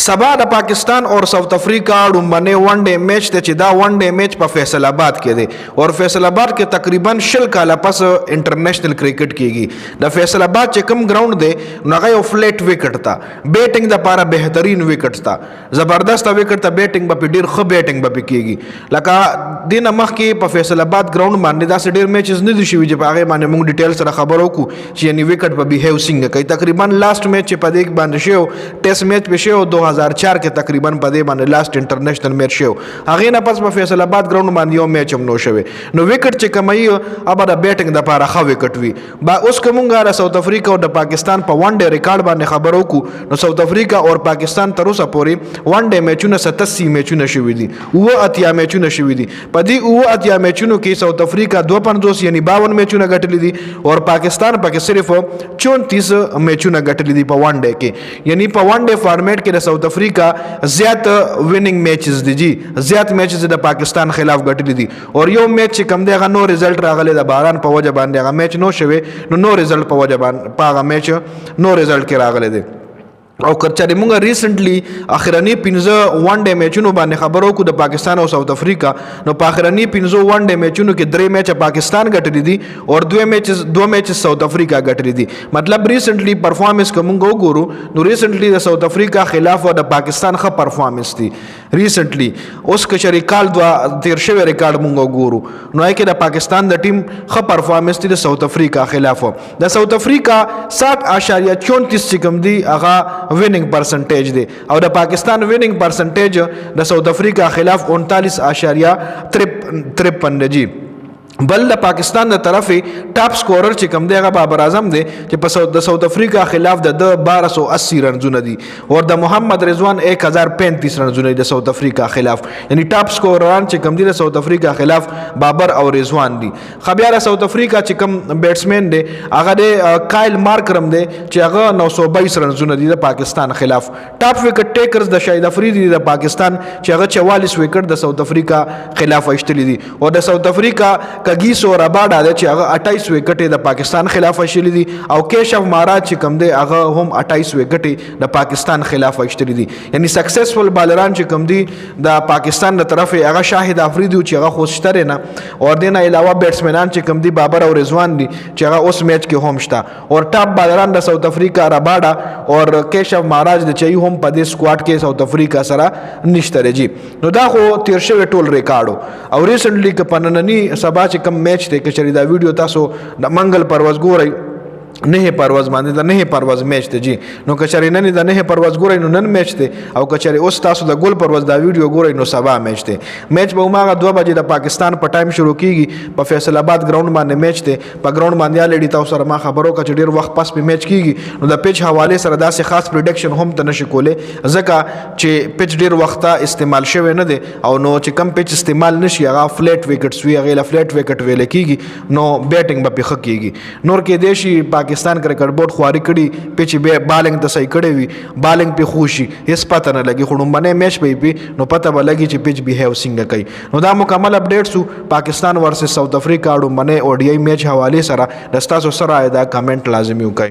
سبا د پاکستان اور ساؤथ افریقہ ډومبنه ون ډے میچ ته چې دا ون ډے میچ په فیصل آباد کې دی اور فیصل آباد کې تقریبا 10 کاله پس انټرنیشنل کرکټ کیږي د فیصل آباد چې کوم ګراوند دی نو هغه یو فلیټ وکټ تا بیټینګ د لپاره بهترین وکټ تا زبردست وکټ تا بیټینګ به ډیر ښه بیټینګ به کیږي لکه دینه مخ کې په فیصل آباد ګراوند باندې دا ډیر میچز نه دي شوي چې په هغه باندې موږ ډیټیل سره خبرو کو چې یعنی وکټ په بیهیو څنګه کوي تقریبا لاست میچ چې په دې باندې شو ټیسټ میچ به شو 2004 کې تقریبا په دې باندې لاست انټرنیشنل میچ شو هغه نه پس په فیصل آباد ګراوند باندې یو میچ هم نو شوی نو وکټ چې کمای ابا د بیټینګ د لپاره ښه وکټ وی با اوس کومګه را ساؤथ افریقہ او د پاکستان په ون ډے ریکارډ باندې خبرو کو نو ساؤथ افریقہ او پاکستان تر اوسه پورې ون ډے میچونه 87 میچونه شوي دي او اتیا میچونه شوي دي په دې او اتیا میچونو کې ساؤथ افریقہ 52 یعنی 52 میچونه ګټلي دي او پاکستان پکې صرف 34 میچونه ګټلي دي په ون ډے کې یعنی په ون ډے فارمیټ کې د ساؤथ افریقہ زیات ویننګ میچز دي جی زیات میچز د پاکستان خلاف ګټلي دي او یو میچ چې کم دی هغه نو رزلټ راغلی د باران په وجه باندې هغه میچ نو شوی نو رزلټ په وجه باندې په هغه میچ نو رزلټ کې راغلی دی او کچاري مونږه ریسنټلی اخرنی 15 ون ډے میچونو باندې خبرو کو د پاکستان او ساؤथ افریقہ نو په اخرنی 15 ون ډے میچونو کې 3 میچ پاکستان ګټلي دي او 2 میچ ساؤथ افریقہ ګټلي دي مطلب ریسنټلی پرفارمنس کومګو ګورو نو ریسنټلی د ساؤथ افریقہ خلاف او د پاکستان ښه پرفارمنس دي ریسنټلی اوس کچاري کال دوا تیر شوی ریکارډ مونږ ګورو نو کې د پاکستان د ټیم ښه پرفارمنس دي د ساؤथ افریقہ خلاف د ساؤथ افریقہ 60.34 چې کوم دي هغه ویننګ پرسنټیج دی او د پاکستان ویننګ پرسنټیج د ساؤथ افریقہ خلاف 39.53 دی بل د پاکستان د طرفه ټاپ سکورر چې کوم دی هغه بابر اعظم دی چې په د ساؤथ افریقہ خلاف د 1280 رنزونه دي او د محمد رضوان 1035 رنزونه د ساؤथ افریقہ خلاف یعنی ټاپ سکورران چې کوم دي د ساؤथ افریقہ خلاف بابر او رضوان دي خبيار ساؤथ افریقہ چې کوم بیټسمن دی هغه د کایل مارکرم دی چې هغه 922 رنزونه دي د پاکستان خلاف ټاپ وکټ ټیکرز د شاهد افریدي د پاکستان چې هغه 44 وکټ د ساؤथ افریقہ خلاف اشتلي دي او د ساؤथ افریقہ کګیسو رباډا د چې هغه 28 وکټې د پاکستان خلاف اشتلي دي او کیشف ماراج چې کوم دی هغه هم 28 وکټې د پاکستان خلاف اشتلي دي یعنی سکسسفل بالران چې کوم دي د پاکستان د طرفه هغه شاهد افریدي چې هغه خوشتره نه او دینه علاوه بیټسمنان چې کوم دي بابر او رضوان دي چې هغه اوس میچ کې هم شته او ټاپ بالران د ساؤथ افریقہ رباډا او کیشف ماراج د چې هم په دې سکواډ کې ساؤथ افریقہ سره نشته رجی نو دا خو تیر شوی ټول ریکارډ او ریسنټلی ک پنننی سبا چې کم میچ ته کچري دا ویډیو تاسو د منګل پرواز ګورئ نه پرواز باندې د نه پرواز میچ ته جی نو کچري نن د نه پرواز ګورئ نو نن میچ ته او کچري اوس تاسو د ګول پرواز دا ویډیو ګورئ نو سبا میچ ته میچ به ماغه 2 بجې د پاکستان په ټایم شروع کیږي په فیصل آباد ګراوند باندې میچ ته په ګراوند باندې الډی تاسو سره ما خبرو کچ ډیر وخت پس په میچ کیږي نو د پیچ حواله سره داسې خاص پریډکشن هم ته نشي کوله ځکه چې پیچ ډیر وخت استعمال شوی نه دی او نو چې کم پیچ استعمال نشي هغه فلیټ وکټس وی هغه فلیټ وکټ ویل کیږي نو بیټینګ به پخ کیږي نور کې دیشي پاکستان کرکټ بورډ خواري کړي پیچ به بالنګ د صحیح کړي وي بالنګ په خوشي هیڅ پته نه لګي خړومبنه میچ به نو پته به لګي چې پیچ بیهیو څنګه کوي نو دا مکمل اپډیټ سو پاکستان ورسس ساؤथ افریقہ ډومبنه او ډی آی میچ حواله سره د تاسو سره دا کمنټ لازمي وکړئ